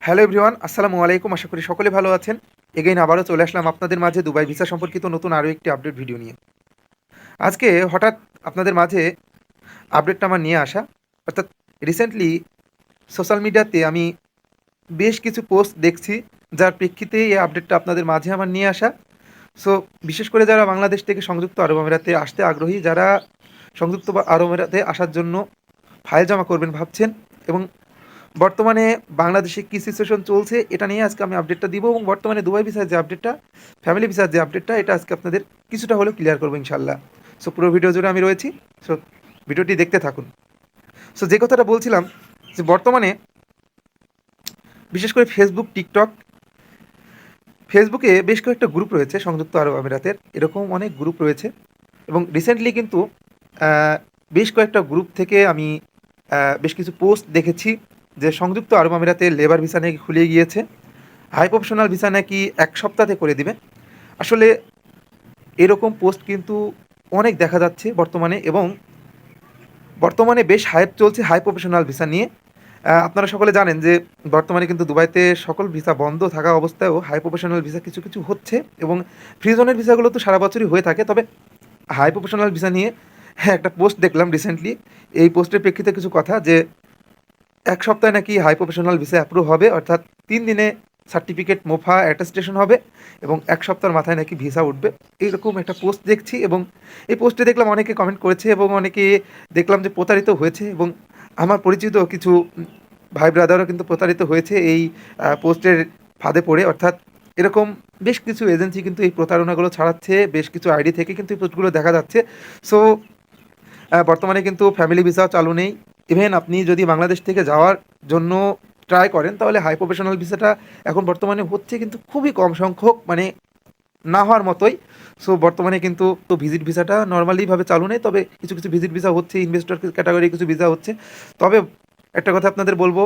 Hello everyone, আসসালামু আলাইকুম। আশা করি সকলে ভালো আছেন। এগেইন আবারও চলে আসলাম আপনাদের মাঝে দুবাই ভিসা সম্পর্কিত নতুন আরও একটি আপডেট ভিডিও নিয়ে। আজকে হঠাৎ আপনাদের মাঝে আপডেটটা আমার নিয়ে আসা, অর্থাৎ রিসেন্টলি সোশ্যাল মিডিয়াতে আমি বেশ কিছু পোস্ট দেখছি, যার প্রেক্ষিতে এই আপডেটটা আপনাদের মাঝে আমার নিয়ে আসা। সো বিশেষ করে যারা বাংলাদেশ থেকে সংযুক্ত আরব আমিরাতে আসতে আগ্রহী, যারা সংযুক্ত আরব আমিরাতে আসার জন্য ফাইল জমা করবেন ভাবছেন, এবং বর্তমানে বাংলাদেশে কী সিচুয়েশন চলছে এটা নিয়ে আজকে আমি আপডেটটা দিব, এবং বর্তমানে দুবাই ভিসার যে আপডেটটা, ফ্যামিলি ভিসার যে আপডেটটা, এটা আজকে আপনাদের কিছুটা হলেও ক্লিয়ার করবো ইনশাল্লাহ। সো পুরো ভিডিও জুড়ে আমি রয়েছি, সো ভিডিওটি দেখতে থাকুন। সো যে কথাটা বলছিলাম, যে বর্তমানে বিশেষ করে ফেসবুক, টিকটক, ফেসবুকে বেশ কয়েকটা গ্রুপ রয়েছে সংযুক্ত আরব আমিরাতের, এরকম অনেক গ্রুপ রয়েছে। এবং রিসেন্টলি কিন্তু বেশ কয়েকটা গ্রুপ থেকে আমি বেশ কিছু পোস্ট দেখেছি যে সংযুক্ত আরব আমিরাতে লেবার ভিসা নাকি খুলে গিয়েছে, হাই প্রফেশনাল ভিসা নাকি 1 সপ্তাহে করে দিবে। আসলে এরকম পোস্ট কিন্তু অনেক দেখা যাচ্ছে বর্তমানে, এবং বর্তমানে বেশ হাইপ চলছে হাই প্রফেশনাল ভিসা নিয়ে। আপনারা সকলে জানেন যে বর্তমানে কিন্তু দুবাইতে সকল ভিসা বন্ধ থাকা অবস্থায়ও হাই প্রফেশনাল ভিসা কিছু কিছু হচ্ছে, এবং ফ্রি জোনের ভিসাগুলো তো সারা বছরই হয়ে থাকে। তবে হাই প্রফেশনাল ভিসা নিয়ে একটা পোস্ট দেখলাম রিসেন্টলি। এই পোস্টের প্রেক্ষিতে কিছু কথা, যে 1 সপ্তাহে নাকি হাই প্রফেশনাল ভিসা অ্যাপ্রুভ হবে, অর্থাৎ 3 দিনে সার্টিফিকেট, মোফা, অ্যাটেস্টেশন হবে, এবং 1 সপ্তাহের মাথায় নাকি ভিসা উঠবে। এইরকম একটা পোস্ট দেখছি, এবং এই পোস্টে দেখলাম অনেকে কমেন্ট করেছে, এবং অনেকে দেখলাম যে প্রতারিত হয়েছে, এবং আমার পরিচিত কিছু ভাই ব্রাদারও কিন্তু প্রতারিত হয়েছে এই পোস্টের ফাঁদে পড়ে। অর্থাৎ এরকম বেশ কিছু এজেন্সি কিন্তু এই প্রতারণাগুলো ছাড়াচ্ছে, বেশ কিছু আইডি থেকে কিন্তু এই পোস্টগুলো দেখা যাচ্ছে। সো বর্তমানে কিন্তু ফ্যামিলি ভিসাও চালু নেই। ইভেন আপনি যদি বাংলাদেশ থেকে যাওয়ার জন্য ট্রাই করেন, তাহলে হাই প্রফেশনাল ভিসাটা এখন বর্তমানে হচ্ছে কিন্তু খুবই কম সংখ্যক, মানে না হওয়ার মতোই। সো বর্তমানে কিন্তু তো ভিজিট ভিসাটা নর্মালিভাবে চালু নেই, তবে কিছু কিছু ভিজিট ভিসা হচ্ছে, ইনভেস্টর ক্যাটাগরি কিছু ভিসা হচ্ছে। তবে একটা কথা আপনাদের বলবো,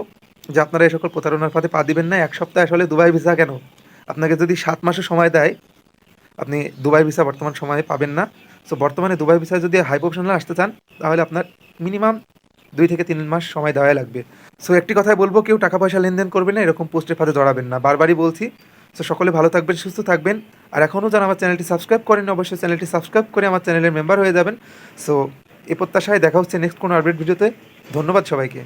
যে আপনারা এই সকল প্রতারণার ফাঁদে পা দিবেন না। 1 সপ্তাহ আসলে দুবাই ভিসা কেন, আপনাকে যদি 7 মাসের সময় দেয়, আপনি দুবাই ভিসা বর্তমান সময়ে পাবেন না। সো বর্তমানে দুবাই ভিসায় যদি হাই প্রফেশনাল আসতে চান, তাহলে আপনার মিনিমাম 2 থেকে 3 মাস সময় দেওয়াই লাগবে। সো একটি কথাই বলবো, কেউ টাকা পয়সা লেনদেন করবেন না, এরকম পোস্টের ফাঁদে জড়াবেন না, বারবারই বলছি। সো সকলে ভালো থাকবেন, সুস্থ থাকবেন। আর এখনও যারা আমার চ্যানেলটি সাবস্ক্রাইব করেন, অবশ্যই চ্যানেলটি সাবস্ক্রাইব করে আমার চ্যানেলের মেম্বার হয়ে যাবেন। সো এই প্রত্যাশায় দেখা হচ্ছে নেক্সট কোনো আপডেট ভিডিওতে। ধন্যবাদ সবাইকে।